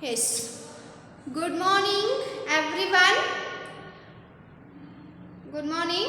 Yes. Good morning, everyone. Good morning.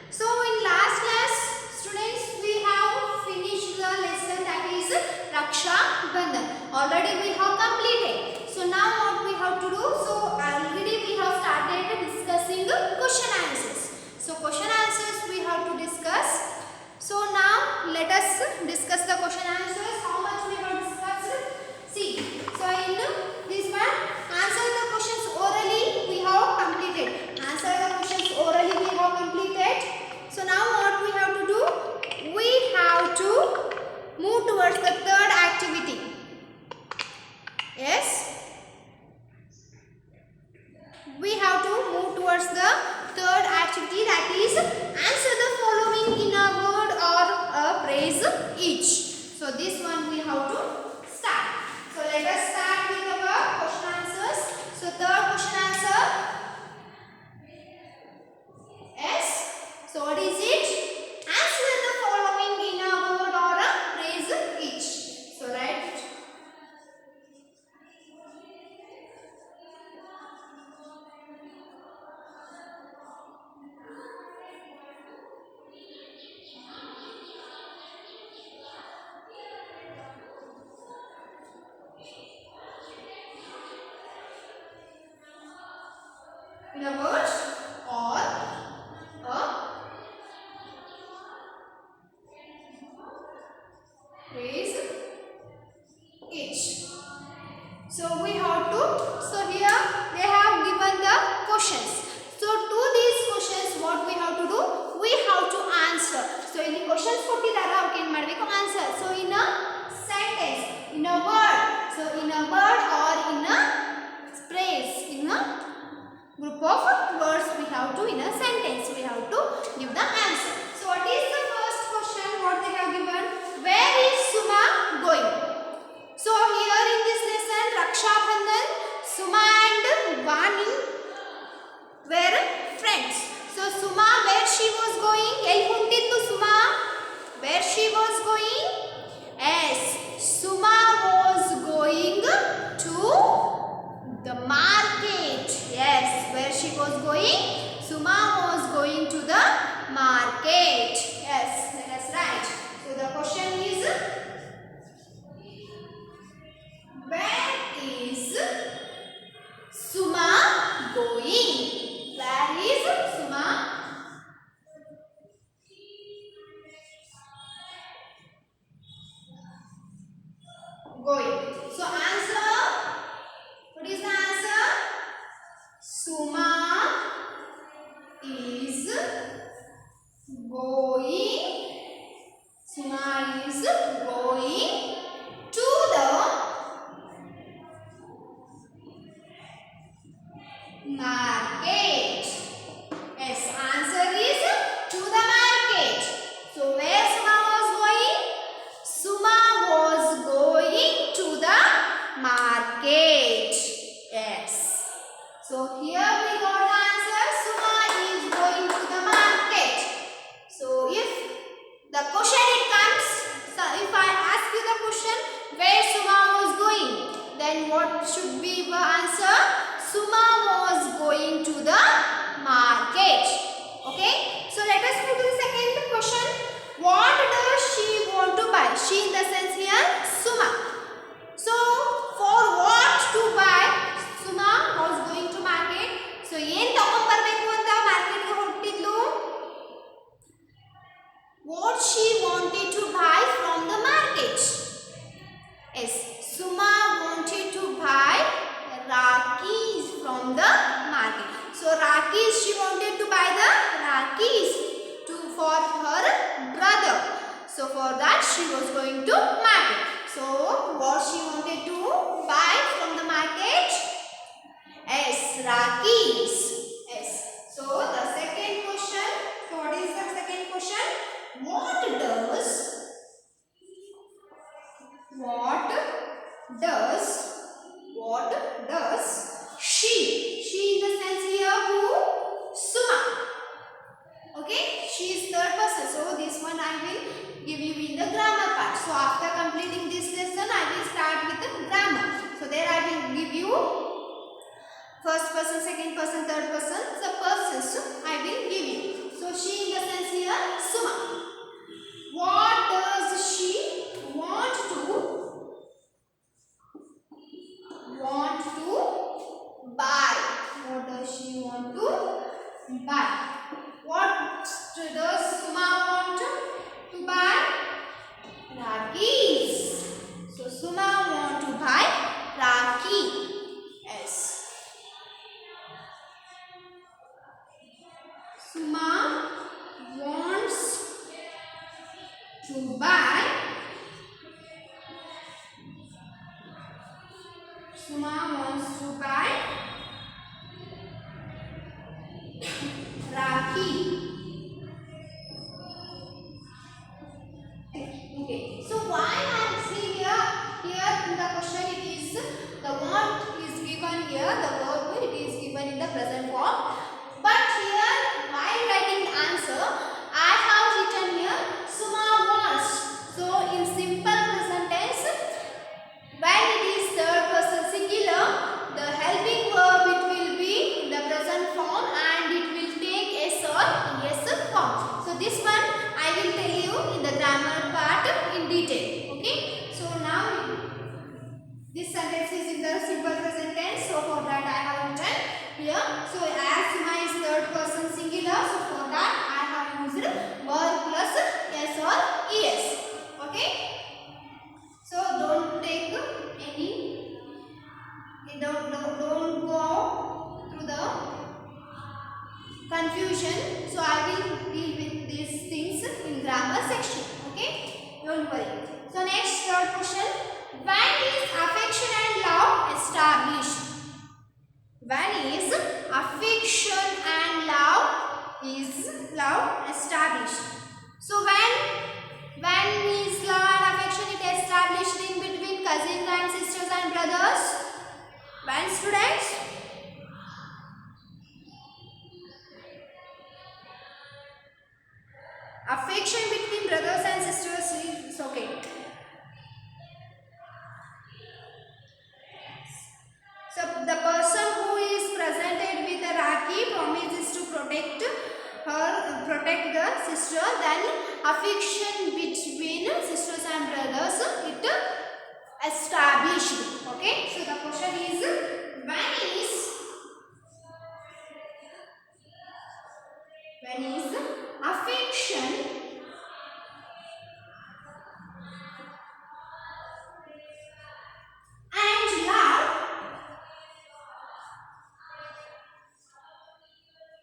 So, in last class, students, we have finished the lesson that is Raksha Bandhan. Already we have completed. So, now what we have to do? So, already we have started discussing question answers. So, question answers we have to discuss. So, now let us discuss the question answers. How much we have discussed? See, so in this one, answer the questions orally we have completed. Answer the questions orally we have completed. So now what we have to do? We have to move towards the third activity. Yes? We have to move towards the third activity, that is answer the following in a word or a phrase each. So this one we have to start. So let us start with our question answers. So third question answer. Yes. So what is it? Answer the following in a word or a phrase each. So right. In a word or a phrase each. So we have to, so here they have given the questions. So to these questions what we have to do? We have to answer. So in the questions ಕೊಟ್ಟಿದ್ದಾರೆ ಅವಕ್ಕೆ ಏನು ಮಾಡಬೇಕು answer. So in a sentence, in a word. So in a word or in a phrase, in a group of words we have to, in a sentence we have to give the answer. So what is the first question what they have given? Where is Suma going? So here in this lesson, Raksha Bandhan, Suma and Vani were friends. So Suma, where she was going? Elli hontittu Suma? Where she was going? Yes, Suma was going to the market. Yes, where she was going? Suma was going to the market. Yes, let us write. So the question is, where is Suma going? Where is Suma going? So answer. What is the answer? Suma is going. Suma is going to the market. Yes, answer is to the market. So where Suma was going? Suma was going to the market. Yes. So here we got the answer. Suma is going to the market. So if the question it comes, so if I ask you the question where Suma was going, then what should be the answer? Suma was going to the market. Okay. So let us move to the second question. What does she want to buy? She in the sense here Suma. So for what to buy Suma was going to market. So ಏನು ತಗೊಂಡು ಬರಬೇಕು ಅಂತ market ಗೆ ಹೊರಟಿದ್ಲು? What she wanted to buy from the market? Yes, Suma wanted to buy Rakis from the market. So Rakis, she wanted to buy the Rakis for her brother. So for that she was going to market. So what she wanted to buy from the market? Yes, Rakis. Yes. So the second question. So what is the second question? What does she in the sense here who? Suma. Okay, she is third person. So this one I will give you in the grammar part. So after completing this lesson I will start with the grammar. So there I will give first person, second person, third person, the persons I will give you. So she in the sense here Suma. What does she want to buy? What does she want to buy? What does Suma want to buy? Rakis. So Suma want to buy Rakhi. Yes. Suma wants to buy. Suma wants to buy Rakhi. Okay. So why I am seeing here in the question it is the want is given here, the verb it is given in the present form. But here while writing the answer I have written here Suma wants. So in simple present tense when it is third person singular the helping verb it will be in the present form and it will take S or ES form. So this one I will tell you in the grammar part in detail. Okay. So now this sentence is in the simple present tense. So for that I have written here. So as Suma is third person singular. So for that I have used verb plus S or ES. Okay. So don't take any. Don't go through the confusion. So I will deal with these things in grammar section. Okay. Don't worry. So next third question. When is affection and love established? When is affection and love established? So when is love and affection it established in between cousins and sisters and brothers? When, students? Affection between brothers and sisters is okay. So the person who is presented with a Rakhi promises to protect the sister. Then affection between sisters and brothers it established. Okay. So the question is when is affection and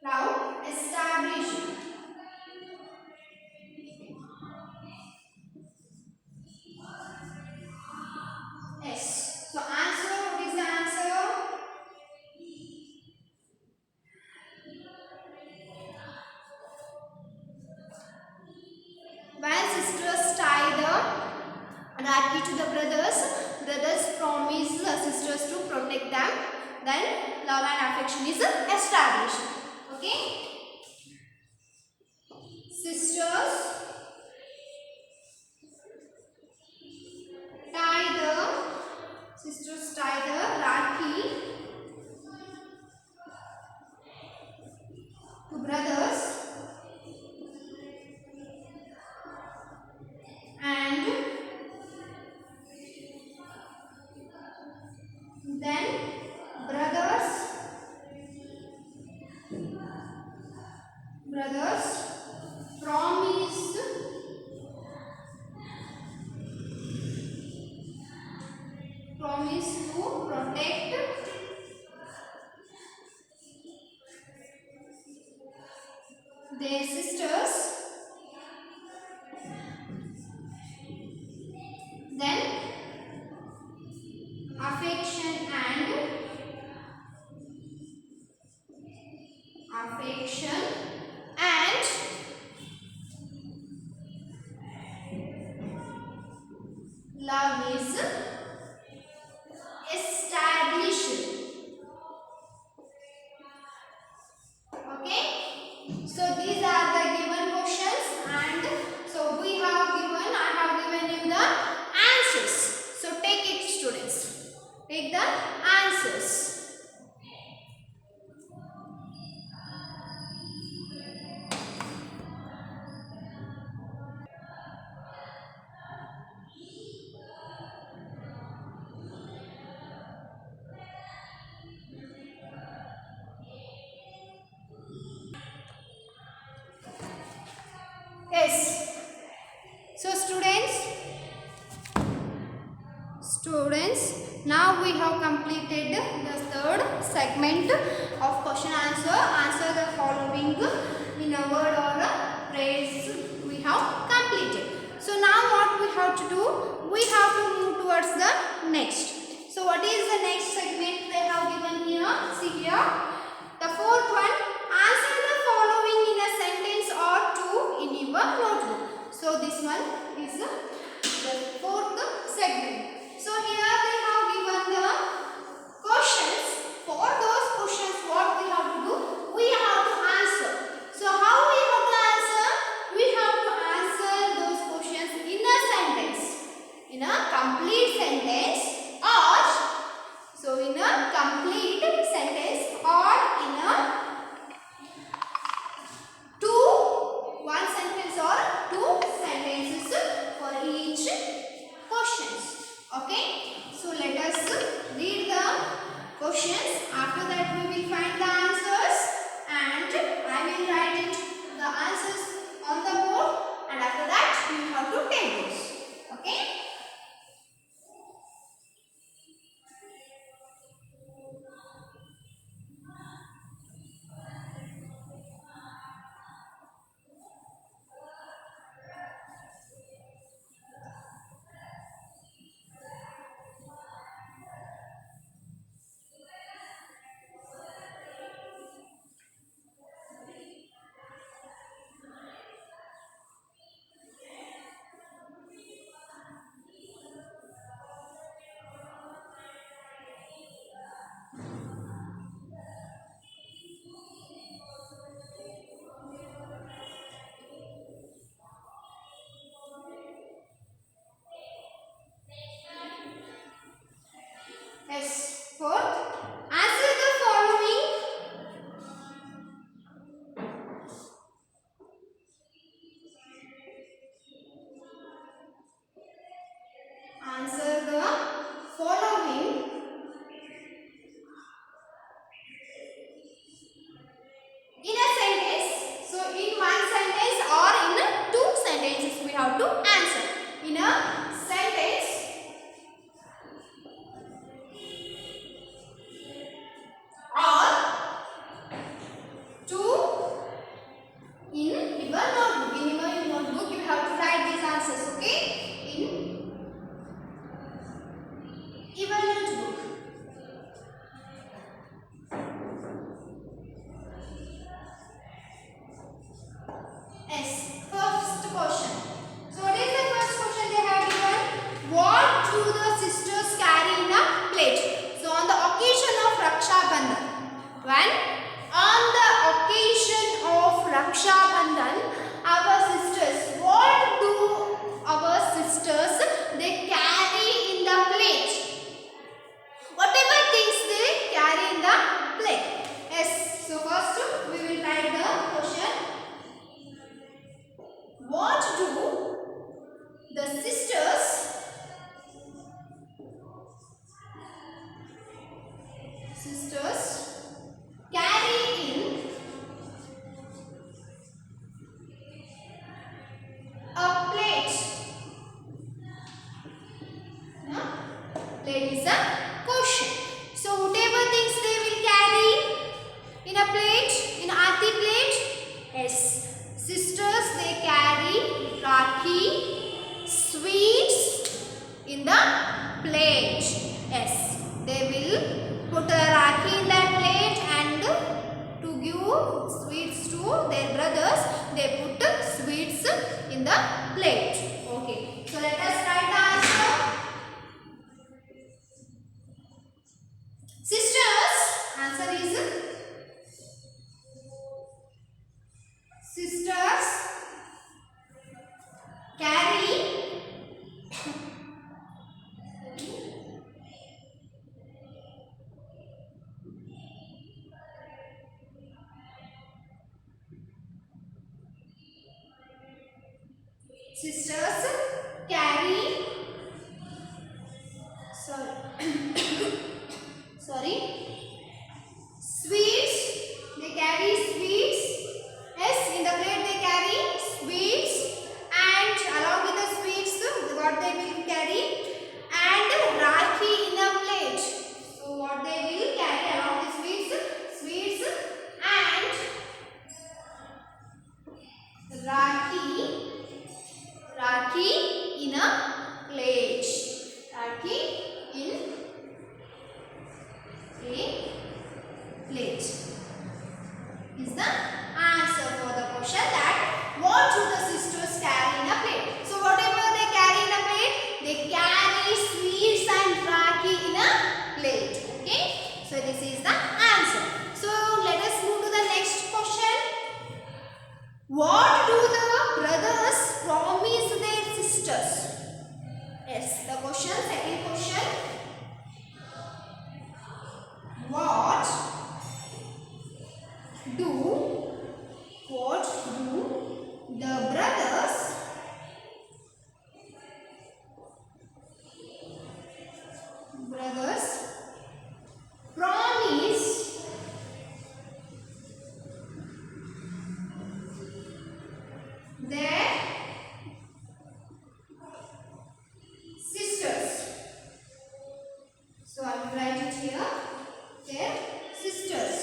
love established? Yes. So answer, what is the answer? When sisters tie the Rakhi to the brothers promise the sisters to protect them. Then love and affection is established. Okay. Sisters tie the Rakhi to brothers and then brothers promise to protect their sisters. Then affection and love is established. Okay. So these are the given questions and so I have given you the answers. So take it, students. Take the answers. Yes. So students, now we have completed the third segment of question answer. Answer the following in a word or a phrase we have completed. So now what we have to do? We have to move towards the next. So what is the next segment they have given here? See here. The fourth one. Answer the following in a sentence or two in your notebook. So this one is the fourth segment. So here they have given the questions. For those questions, what we have to do? We have to answer. So how we have to answer? We have to answer those questions in a sentence, in a complete sentence, or so in a complete sentence or in a one sentence or two sentences for each questions. Okay, so let us read the questions. After that we will find the answers and I will write it the answers on the board, and after that you have to take those. Okay. Yes. Fourth, answer the following. Answer the following in a sentence. So in one sentence or in two sentences we have to answer. In a sentence or two in your notebook. In your notebook you have to write these answers. Okay. In your notebook. Yes. First question. So what is the first question they have given? What do the sisters carry in a plate? So on the occasion of Raksha Bandhan, when on the occasion of Raksha Bandhan, our sisters, what do our sisters they carry in the plate? Whatever things they carry in the plate. Yes. So first we will write the question. What do the sisters carry in a plate? No? Plate is a question. So whatever things they will carry in a plate, in Aarti plate, yes. Sisters they carry Rakhi, sweets in the plate. Yes, they will put a Rakhi in that plate and to give sweets to their brothers, they put sweets in the plate. Okay, so let us write the answer. Sisters, answer is sisters carry sorry sweets, they carry sweets. Yes, in the plate they carry sweets a plate is the answer for the question that what do the sisters carry in a plate. So whatever they carry in a plate, they carry sweets and rakhi in a plate. Okay, so this is the answer. So let us move to the next question. What do the brothers promise their sisters? Yes, the question, second question. What do the brothers promise their sisters? So I will write it here, their sisters.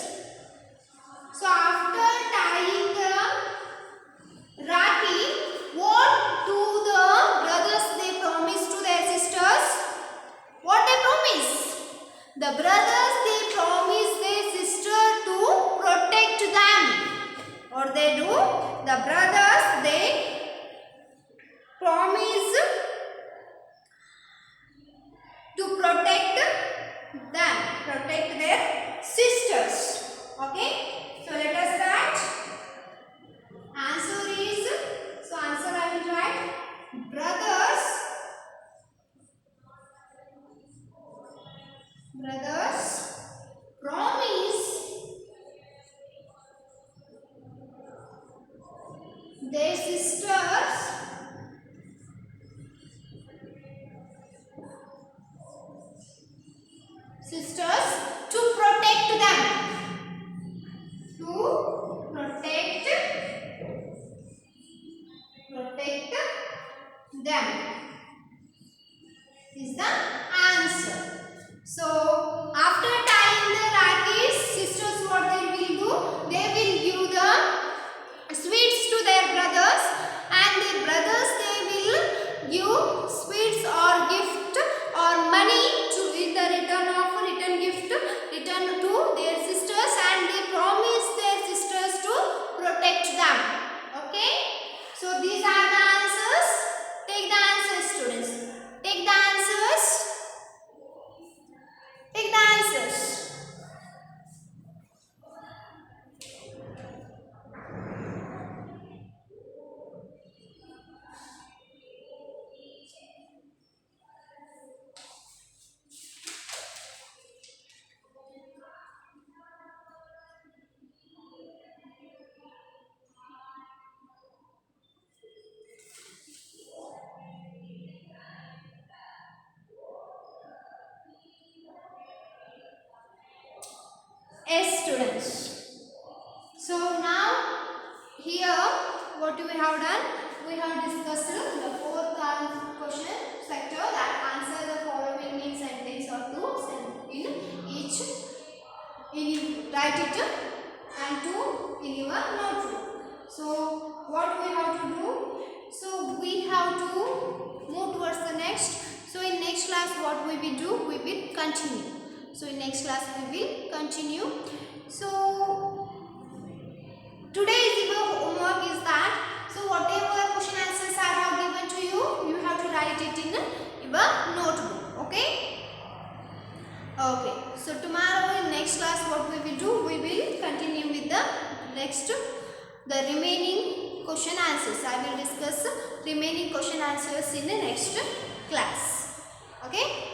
So after tying the rakhi, what do the brothers they promise to their sisters? What they promise? The brothers they promise their sister to protect them. What they do? The brothers they promise to protect them, protect their sisters. Okay, so let us write. Answer is, so answer I will write, brothers promise their sisters to protect them. To protect them is the answer. So after tying the rakhis, sisters what they will do? They will give the sweets to their brothers, and their brothers they will give sweets or gift or money to in the return gift return to their sisters, and they promise their sisters to protect them. Okay, so these are the answers. Take the answers, students. Take the answers. Take the answers. Yes, students. So now here what we have done? We have discussed the fourth question sector, that answer the following in sentence or two in each. Write it and two in your notebook. So what we have to do? So we have to move towards the next. So in next class what we will do? We will continue. So in next class we will continue. So today's your homework is that, so whatever question answers I have given to you, you have to write it in your notebook. Okay? Okay. So tomorrow in next class what we will do? We will continue with the remaining question answers. I will discuss remaining question answers in the next class. Okay?